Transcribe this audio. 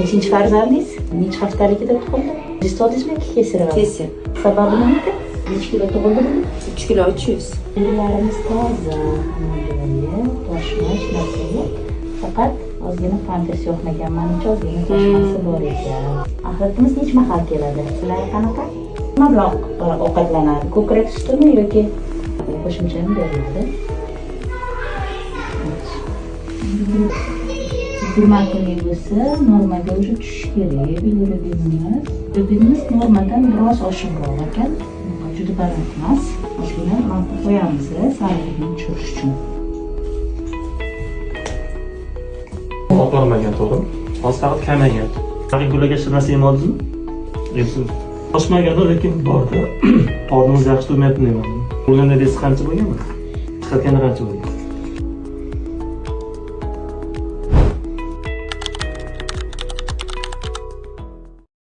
Nechinchi farzandingiz? Necha haftaligida tug'ildi? Test oldingizmi? Kesirib. Kesir. Sababi nimada? Necha kilo tug'ildimi? 3 kilo 300. Belgilarimiz toza, hamma toshma hech narsa yo'q. Faqat ozgina fantas yo'qmagan, menimcha ozgina toshmasi bor ekan. Axlatimiz necha mahal keladi? Ular qanaqa? Nima bilan ovqatlanadi? Ko'krak sutimi yoki qo'shimchami beriladi? 20 kunlik bo'lsa, normaga уже tushishi kerak. Bilirubinimiz. Bilirubinimiz normadan biroz oshiqroq ekan. Juda baland emas. Ozgina rampa qo'yamiz, sariqlikni tushirish uchun. Oqarmagan to'g'ri. Hozir faqat kamaygan. Regularga narsa yemadingizmi? Yo'q. Oshmaganda lekin borda. Qorningiz yaxshi turmayapti deyman. Bo'lganda desi qancha bo'lgan? Chiqarganda qancha bo'lgan?